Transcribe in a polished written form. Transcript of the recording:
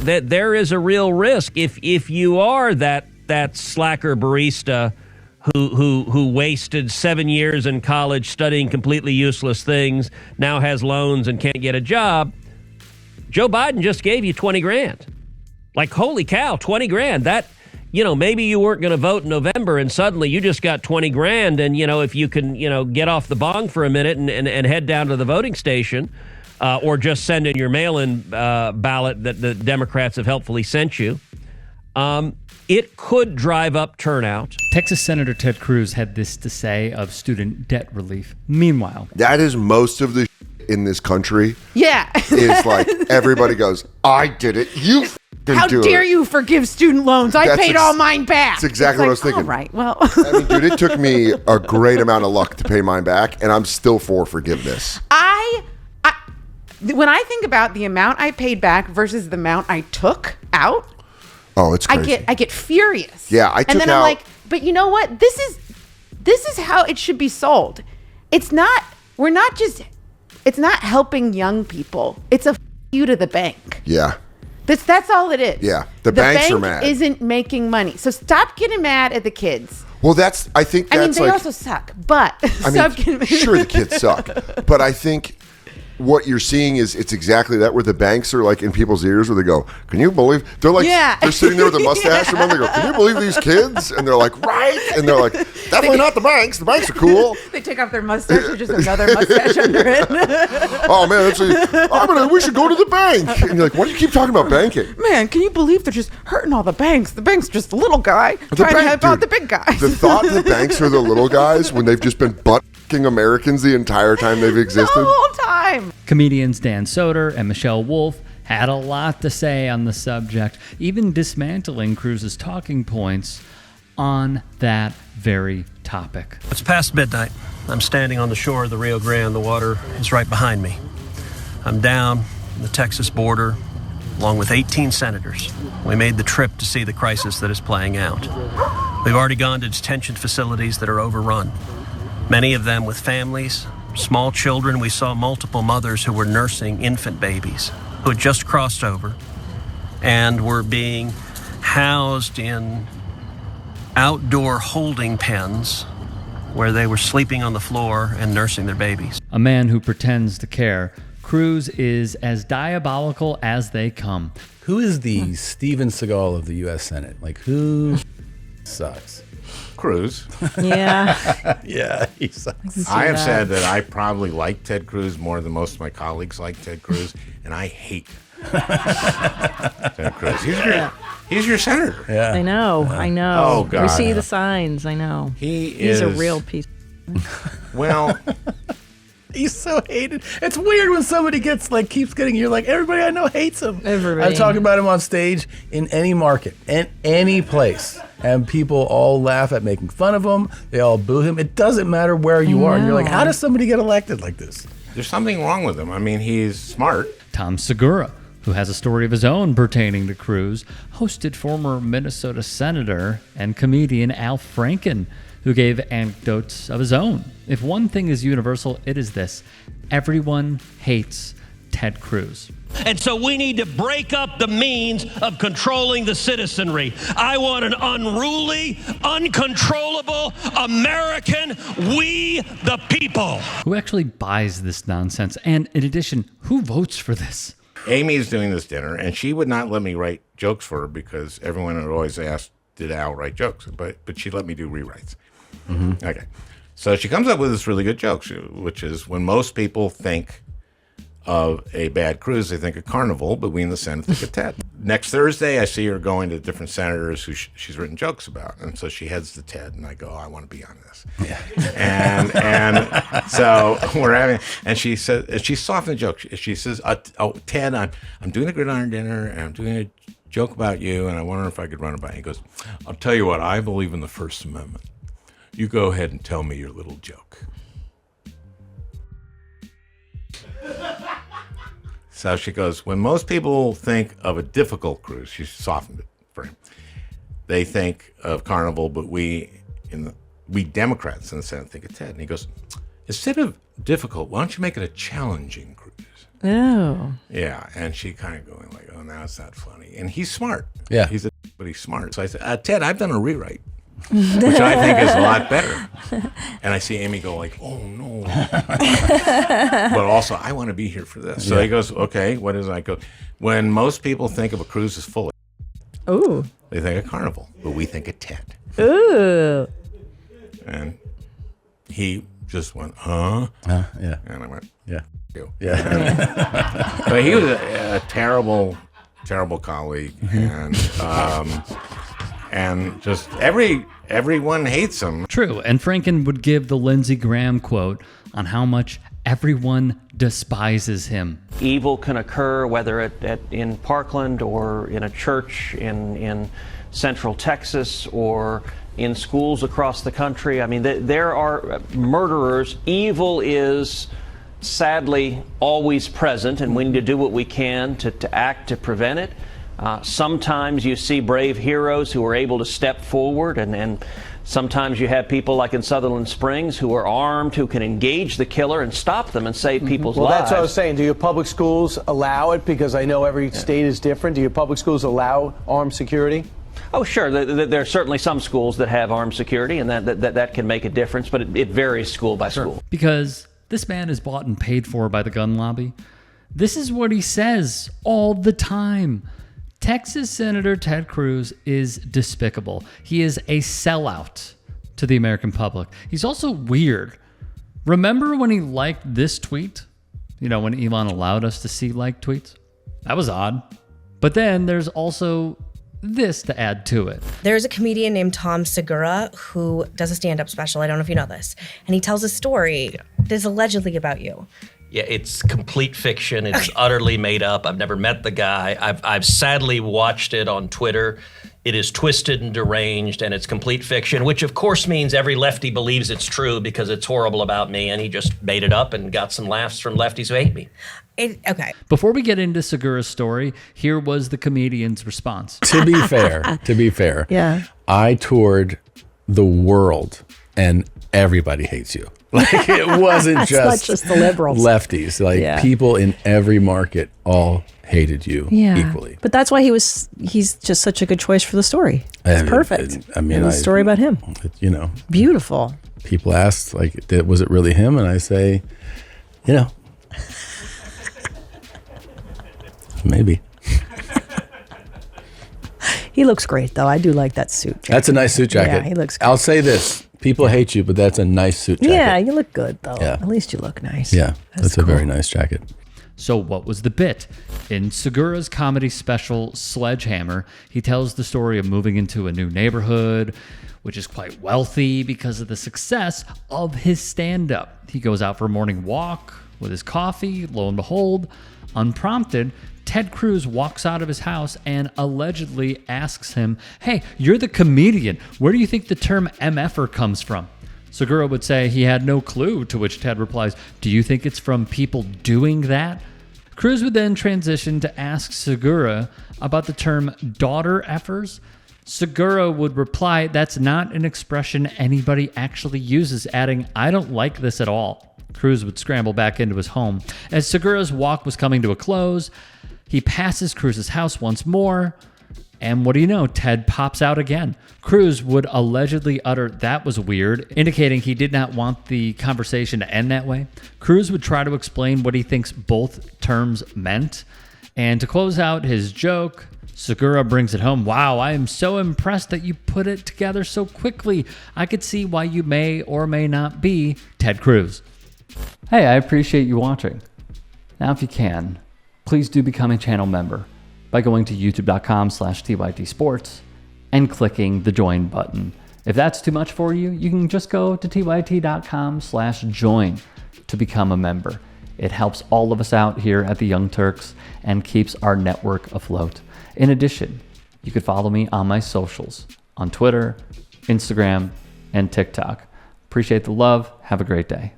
that there is a real risk if you are that slacker barista who wasted 7 years in college studying completely useless things, now has loans and can't get a job. Joe Biden just gave you 20 grand. Like, holy cow, 20 grand. That, maybe you weren't going to vote in November and suddenly you just got 20 grand. And, if you can, get off the bong for a minute and head down to the voting station or just send in your mail-in ballot that the Democrats have helpfully sent you, it could drive up turnout. Texas Senator Ted Cruz had this to say of student debt relief. Meanwhile, that is most of the in this country. Yeah. Is like everybody goes, I did it. You How dare you forgive student loans? I paid all mine back. That's exactly what I was thinking. All right, well. I mean, dude, it took me a great amount of luck to pay mine back, and I'm still for forgiveness. When I think about the amount I paid back versus the amount I took out, oh, it's crazy. I get furious. Yeah, I took and then out. I'm like, but you know what? This is how it should be sold. It's not helping young people. It's a you to the bank. Yeah. That's all it is. Yeah, the banks bank are mad. Isn't making money, so stop getting mad at the kids. Well, I think that's they also suck, but stop getting mad. Sure, the kids suck, but I think what you're seeing is it's exactly that, where the banks are like in people's ears, where they go, can you believe, they're like, they're sitting there with a mustache and they go, can you believe these kids? And they're like, right? And they're like, definitely not the banks. The banks are cool. They take off their mustache with just another mustache under it. Oh man, we should go to the bank. And you're like, why do you keep talking about banking? Man, can you believe they're just hurting all the banks? The bank's just a little guy trying to help out the big guys. The thought the banks are the little guys when they've just been butt-fucking Americans the entire time they've existed. The whole time. Comedians Dan Soder and Michelle Wolf had a lot to say on the subject, even dismantling Cruz's talking points on that very topic. It's past midnight. I'm standing on the shore of the Rio Grande. The water is right behind me. I'm down the Texas border along with 18 senators. We made the trip to see the crisis that is playing out. We've already gone to detention facilities that are overrun, many of them with families, small children. We saw multiple mothers who were nursing infant babies who had just crossed over and were being housed in outdoor holding pens where they were sleeping on the floor and nursing their babies. A man who pretends to care. Cruz is as diabolical as they come. Who is the Steven Seagal of the U.S. Senate? Like, who sucks? Cruz. Yeah. Yeah, he sucks. I have said that I probably like Ted Cruz more than most of my colleagues like Ted Cruz, and I hate Ted Cruz. He's your senator. Yeah. I know. Oh, God. We see the signs. I know. He's a real piece. Well, he's so hated. It's weird when somebody keeps getting, you're like, everybody I know hates him. Everybody. I talk about him on stage in any market, in any place. And people all laugh at making fun of him. They all boo him. It doesn't matter where you are. And you're like, how does somebody get elected like this? there's something wrong with him. I mean, he's smart. Tom Segura, who has a story of his own pertaining to Cruz, hosted former Minnesota Senator and comedian Al Franken, who gave anecdotes of his own. If one thing is universal, it is this: everyone hates Ted Cruz. And so we need to break up the means of controlling the citizenry. I want an unruly, uncontrollable American, we the people. Who actually buys this nonsense? And in addition, who votes for this? Amy's doing this dinner, and she would not let me write jokes for her because everyone had always asked, did Al write jokes? But she let me do rewrites. Mm-hmm. Okay. So she comes up with this really good joke, which is when most people think of a bad Cruz, they think of Carnival, but we in the Senate think of Ted. Next Thursday, I see her going to different senators who she's written jokes about. And so she heads to Ted, and I go, I want to be on this. Yeah. And so we're having, and she says, and she softened the joke. She says, Ted, I'm doing a gridiron dinner, and I'm doing a joke about you, and I wonder if I could run it by you. He goes, I'll tell you what, I believe in the First Amendment. You go ahead and tell me your little joke. So she goes, when most people think of a difficult Cruz, she softened it for him. They think of Carnival, but we Democrats in the Senate think of Ted. And he goes, instead of difficult, why don't you make it a challenging Cruz? Oh. Yeah, and she kind of going like, oh, now it's not funny. And he's smart. Yeah. But he's smart. So I said, Ted, I've done a rewrite, which I think is a lot better. And I see Amy go like, oh, no. But also, I want to be here for this. So he goes, okay, what is it? I go, when most people think of a cruise as full, Ooh. they think of Carnival, but we think of Ted. Ooh. And he just went, huh? Yeah. And I went, Yeah. you. Yeah. But he was a terrible, terrible colleague, and just everyone hates him. True, and Franken would give the Lindsey Graham quote on how much everyone despises him. Evil can occur whether in Parkland or in a church in Central Texas or in schools across the country. I mean, there are murderers. Evil is sadly always present, and we need to do what we can to act to prevent it. Sometimes you see brave heroes who are able to step forward, and sometimes you have people like in Sutherland Springs who are armed, who can engage the killer and stop them and save people's lives. Well, that's what I was saying. Do your public schools allow it? Because I know every state is different. Do your public schools allow armed security? Oh, sure. There are certainly some schools that have armed security, and that can make a difference, but it varies school by school. Because this man is bought and paid for by the gun lobby. This is what he says all the time. Texas Senator Ted Cruz is despicable. He is a sellout to the American public. He's also weird. Remember when he liked this tweet? You know, when Elon allowed us to see like tweets? That was odd. But then there's also this to add to it. There's a comedian named Tom Segura who does a stand-up special. I don't know if you know this. And he tells a story that's allegedly about you. Yeah, it's complete fiction. It's utterly made up. I've never met the guy. I've sadly watched it on Twitter. It is twisted and deranged, and it's complete fiction, which of course means every lefty believes it's true because it's horrible about me, and he just made it up and got some laughs from lefties who hate me. Okay. Before we get into Segura's story, here was the comedian's response. To be fair, Yeah. I toured the world and everybody hates you. Like, it wasn't It's not just the liberals. lefties. Like, people in every market all hated you equally. But that's why he's just such a good choice for the story. It's perfect. I mean, and the story about him. You know, Beautiful. people ask, like, was it really him? And I say, you know, maybe. He looks great, though. I do like that suit jacket. That's a nice suit jacket. Yeah, he looks good. I'll say this. People hate you, but that's a nice suit jacket. Yeah, you look good, though. Yeah. At least you look nice. Yeah, that's a cool. very nice jacket. So what was the bit? In Segura's comedy special, Sledgehammer, he tells the story of moving into a new neighborhood, which is quite wealthy because of the success of his stand-up. He goes out for a morning walk with his coffee. Lo and behold, unprompted, Ted Cruz walks out of his house and allegedly asks him, "Hey, you're the comedian. Where do you think the term MFer comes from?" Segura would say he had no clue, to which Ted replies, "Do you think it's from people doing that?" Cruz would then transition to ask Segura about the term daughter effers. Segura would reply, "That's not an expression anybody actually uses," adding, "I don't like this at all." Cruz would scramble back into his home. As Segura's walk was coming to a close, he passes Cruz's house once more, and what do you know, Ted pops out again. Cruz would allegedly utter, "That was weird," indicating he did not want the conversation to end that way. Cruz would try to explain what he thinks both terms meant, and to close out his joke, Segura brings it home. "Wow, I am so impressed that you put it together so quickly. I could see why you may or may not be Ted Cruz." Hey, I appreciate you watching. Now, if you can, please do become a channel member by going to youtube.com/TYT Sports and clicking the join button. If that's too much for you, you can just go to tyt.com/join to become a member. It helps all of us out here at the Young Turks and keeps our network afloat. In addition, you could follow me on my socials on Twitter, Instagram, and TikTok. Appreciate the love. Have a great day.